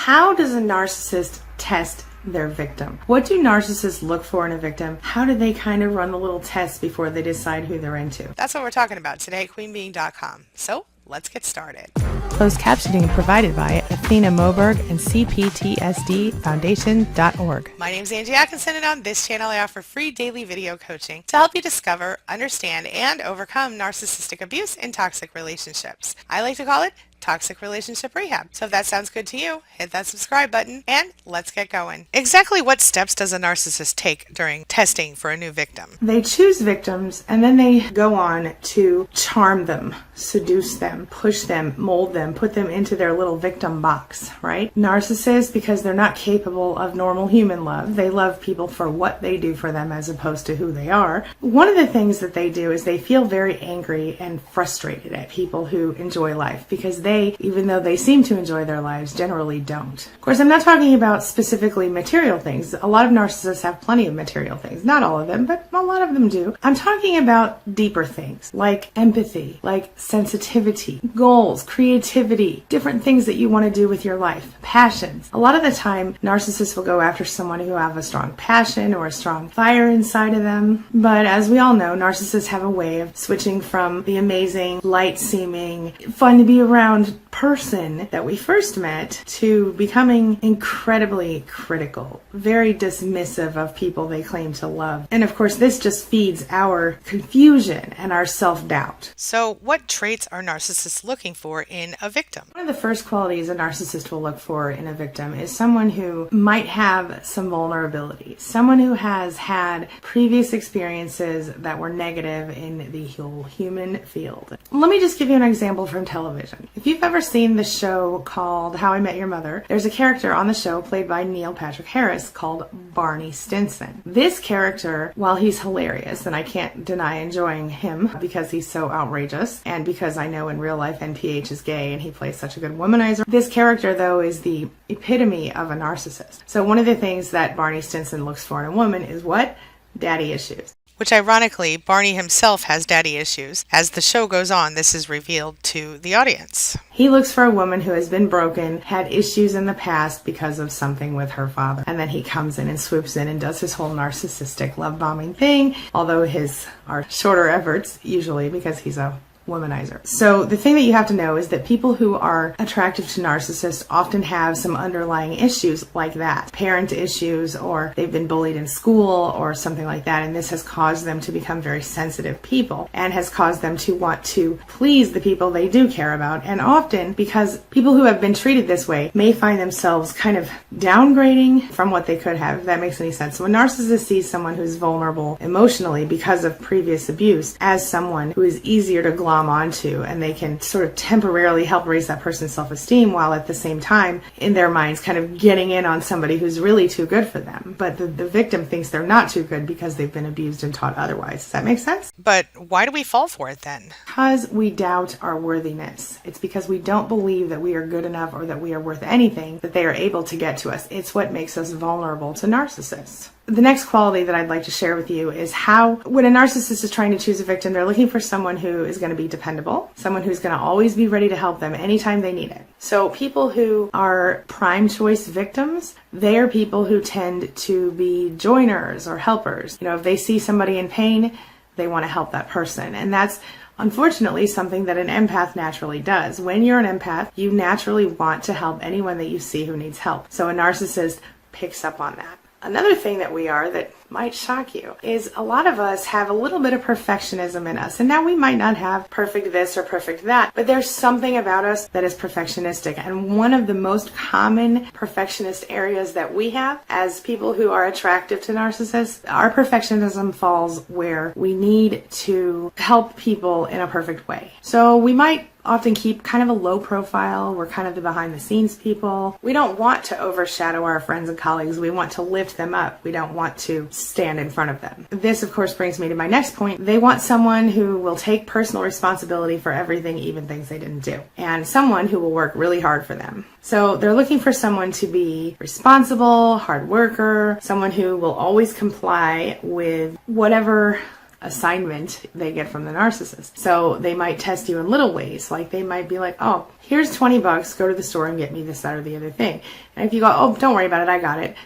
How does a narcissist test their victim? What do narcissists look for in a victim? How do they kind of run the little tests before they decide who they're into? That's what we're talking about today at queenbeing.com. So let's get started. Closed captioning provided by Athena Moberg and CPTSDFoundation.org. My name's Angie Atkinson, and on this channel I offer free daily video coaching to help you discover, understand, and overcome narcissistic abuse in toxic relationships. I like to call it toxic relationship rehab. So if that sounds good to you, hit that subscribe button and let's get going. Exactly what steps does a narcissist take during testing for a new victim? They choose victims and then they go on to charm them, seduce them, push them, mold them, put them into their little victim box, right? Narcissists, because they're not capable of normal human love, they love people for what they do for them as opposed to who they are. One of the things that they do is they feel very angry and frustrated at people who enjoy life because they, even though they seem to enjoy their lives, generally don't. Of course, I'm not talking about specifically material things. A lot of narcissists have plenty of material things. Not all of them, but a lot of them do. I'm talking about deeper things like empathy, like sensitivity, goals, creativity, different things that you want to do with your life, passions. A lot of the time, narcissists will go after someone who have a strong passion or a strong fire inside of them. But as we all know, narcissists have a way of switching from the amazing, light-seeming, fun to be around person that we first met to becoming incredibly critical, very dismissive of people they claim to love. And of course, this just feeds our confusion and our self-doubt. So what traits are narcissists looking for in a victim? One of the first qualities a narcissist will look for in a victim is someone who might have some vulnerability, someone who has had previous experiences that were negative in the whole human field. Let me just give you an example from television. If you've ever seen the show called How I Met Your Mother, there's a character on the show played by Neil Patrick Harris called Barney Stinson. This character, while he's hilarious, and I can't deny enjoying him because he's so outrageous, and because I know in real life NPH is gay and he plays such a good womanizer, this character, though, is the epitome of a narcissist. So one of the things that Barney Stinson looks for in a woman is what? Daddy issues. Which ironically, Barney himself has daddy issues. As the show goes on, this is revealed to the audience. He looks for a woman who has been broken, had issues in the past because of something with her father. And then he comes in and swoops in and does his whole narcissistic love bombing thing, although his are shorter efforts, usually because he's a womanizer. So the thing that you have to know is that people who are attractive to narcissists often have some underlying issues like that. Parent issues, or they've been bullied in school or something like that, and this has caused them to become very sensitive people and has caused them to want to please the people they do care about. And often, because people who have been treated this way may find themselves kind of downgrading from what they could have, if that makes any sense. So a narcissist sees someone who's vulnerable emotionally because of previous abuse as someone who is easier to glom onto, and they can sort of temporarily help raise that person's self-esteem while at the same time in their minds kind of getting in on somebody who's really too good for them. But the victim thinks they're not too good because they've been abused and taught otherwise. Does that make sense? But why do we fall for it then? Because we doubt our worthiness. It's because we don't believe that we are good enough or that we are worth anything that they are able to get to us. It's what makes us vulnerable to narcissists. The next quality that I'd like to share with you is how, when a narcissist is trying to choose a victim, they're looking for someone who is going to be dependable, someone who's going to always be ready to help them anytime they need it. So people who are prime choice victims, they are people who tend to be joiners or helpers. You know, if they see somebody in pain, they want to help that person. And that's unfortunately something that an empath naturally does. When you're an empath, you naturally want to help anyone that you see who needs help. So a narcissist picks up on that. Another thing that we are that might shock you is a lot of us have a little bit of perfectionism in us. And now we might not have perfect this or perfect that, but there's something about us that is perfectionistic. And one of the most common perfectionist areas that we have as people who are attractive to narcissists, our perfectionism falls where we need to help people in a perfect way. So we might often keep kind of a low profile. We're kind of the behind the scenes people. We don't want to overshadow our friends and colleagues. We want to lift them up. We don't want to stand in front of them. This, of course, brings me to my next point. They want someone who will take personal responsibility for everything, even things they didn't do, and someone who will work really hard for them. So they're looking for someone to be responsible, hard worker, someone who will always comply with whatever assignment they get from the narcissist. So they might test you in little ways. Like they might be like, oh, here's $20, go to the store and get me this, that, or the other thing. And if you go, oh, don't worry about it, I got it.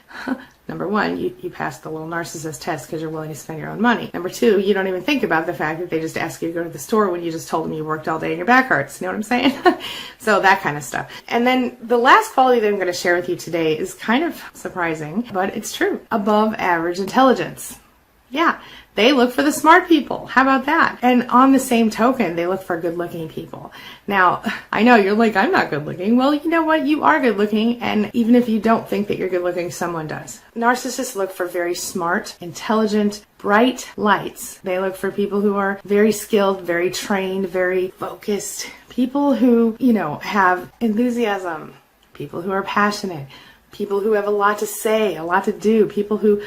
Number one, you passed the little narcissist test because you're willing to spend your own money. Number two, you don't even think about the fact that they just ask you to go to the store when you just told them you worked all day and your back hurts. You know what I'm saying? So that kind of stuff. And then the last quality that I'm going to share with you today is kind of surprising, but it's true. Above average intelligence. Yeah, they look for the smart people. How about that? And on the same token, they look for good-looking people. Now, I know you're like, I'm not good-looking. Well, you know what? You are good-looking, and even if you don't think that you're good-looking, someone does. Narcissists look for very smart, intelligent, bright lights. They look for people who are very skilled, very trained, very focused. People who, have enthusiasm. People who are passionate. People who have a lot to say, a lot to do. People who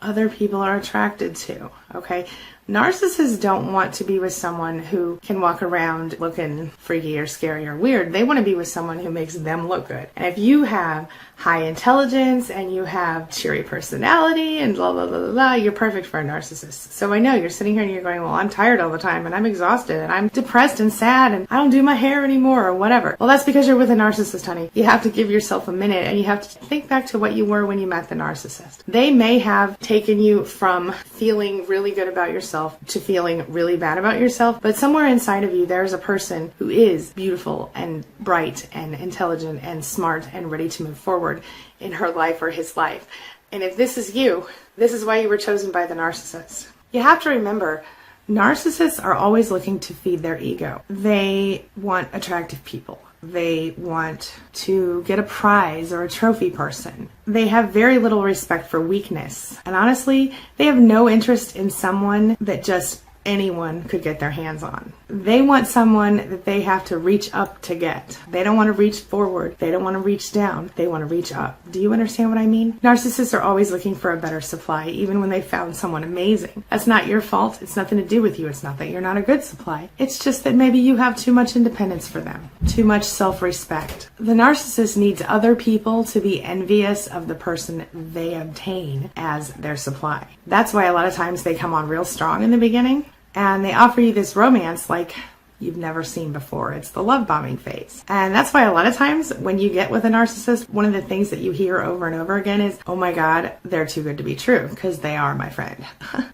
other people are attracted to, okay? Narcissists don't want to be with someone who can walk around looking freaky or scary or weird. They want to be with someone who makes them look good. And if you have high intelligence and you have cheery personality and blah, blah, blah, blah, blah, you're perfect for a narcissist. So I know you're sitting here and you're going, well, I'm tired all the time and I'm exhausted and I'm depressed and sad and I don't do my hair anymore or whatever. Well, that's because you're with a narcissist, honey. You have to give yourself a minute and you have to think back to what you were when you met the narcissist. They may have taken you from feeling really good about yourself to feeling really bad about yourself, but somewhere inside of you, there's a person who is beautiful and bright and intelligent and smart and ready to move forward in her life or his life. And if this is you, this is why you were chosen by the narcissist. You have to remember, narcissists are always looking to feed their ego. They want attractive people. They want to get a prize or a trophy person. They have very little respect for weakness. And honestly, they have no interest in someone that just anyone could get their hands on. They want someone that they have to reach up to get. They don't want to reach forward. They don't want to reach down. They want to reach up. Do you understand what I mean? Narcissists are always looking for a better supply, even when they found someone amazing. That's not your fault. It's nothing to do with you. It's not that you're not a good supply. It's just that maybe you have too much independence for them, too much self-respect. The narcissist needs other people to be envious of the person they obtain as their supply. That's why a lot of times they come on real strong in the beginning. And they offer you this romance like you've never seen before. It's the love bombing phase. And that's why a lot of times when you get with a narcissist, one of the things that you hear over and over again is, oh my God, they're too good to be true, because they are, my friend.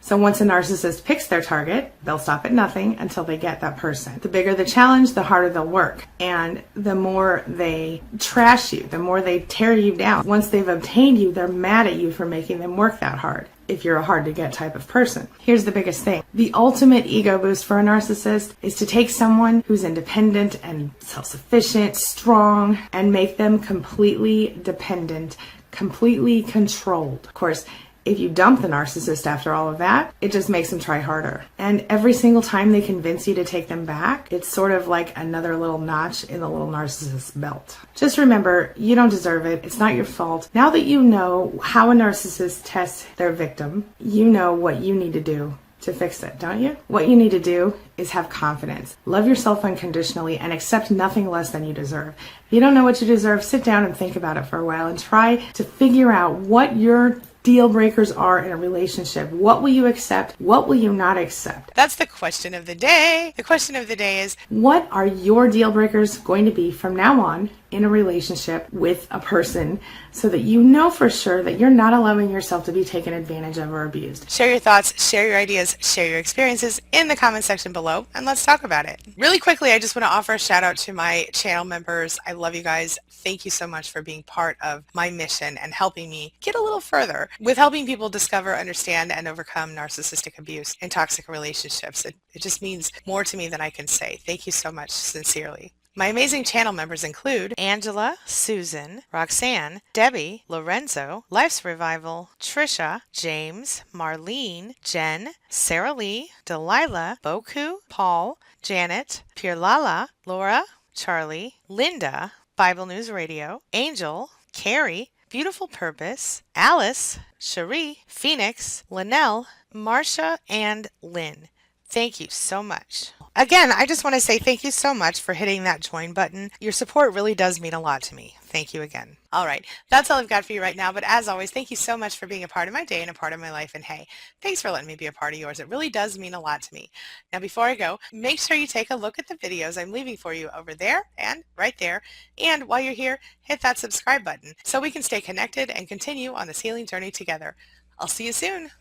So once a narcissist picks their target, they'll stop at nothing until they get that person. The bigger the challenge, the harder they'll work. And the more they trash you, the more they tear you down. Once they've obtained you, they're mad at you for making them work that hard, if you're a hard to get type of person. Here's the biggest thing. The ultimate ego boost for a narcissist is to take someone who's independent and self-sufficient, strong, and make them completely dependent, completely controlled. Of course, if you dump the narcissist after all of that, it just makes them try harder. And every single time they convince you to take them back, it's sort of like another little notch in the little narcissist's belt. Just remember, you don't deserve it. It's not your fault. Now that you know how a narcissist tests their victim, you know what you need to do to fix it, don't you? What you need to do is have confidence. Love yourself unconditionally and accept nothing less than you deserve. If you don't know what you deserve, sit down and think about it for a while and try to figure out what your deal breakers are in a relationship. What will you accept? What will you not accept? That's the question of the day. The question of the day is, what are your deal breakers going to be from now on in a relationship with a person, so that you know for sure that you're not allowing yourself to be taken advantage of or abused? share your thoughts, share your ideas, share your experiences in the comment section below, and let's talk about it. Really quickly, I just want to offer a shout out to my channel members. I love you guys. Thank you so much for being part of my mission and helping me get a little further with helping people discover, understand, and overcome narcissistic abuse in toxic relationships. It just means more to me than I can say. Thank you so much, sincerely. My amazing channel members include Angela, Susan, Roxanne, Debbie, Lorenzo, Life's Revival, Trisha, James, Marlene, Jen, Sarah Lee, Delilah, Boku, Paul, Janet, Pierlala, Laura, Charlie, Linda, Bible News Radio, Angel, Carrie, Beautiful Purpose, Alice, Cherie, Phoenix, Linnell, Marcia, and Lynn. Thank you so much. Again, I just want to say thank you so much for hitting that join button. Your support really does mean a lot to me. Thank you again. All right, that's all I've got for you right now, but as always, thank you so much for being a part of my day and a part of my life, and hey, thanks for letting me be a part of yours. It really does mean a lot to me. Now, before I go, make sure you take a look at the videos I'm leaving for you over there and right there, and while you're here, hit that subscribe button so we can stay connected and continue on this healing journey together. I'll see you soon.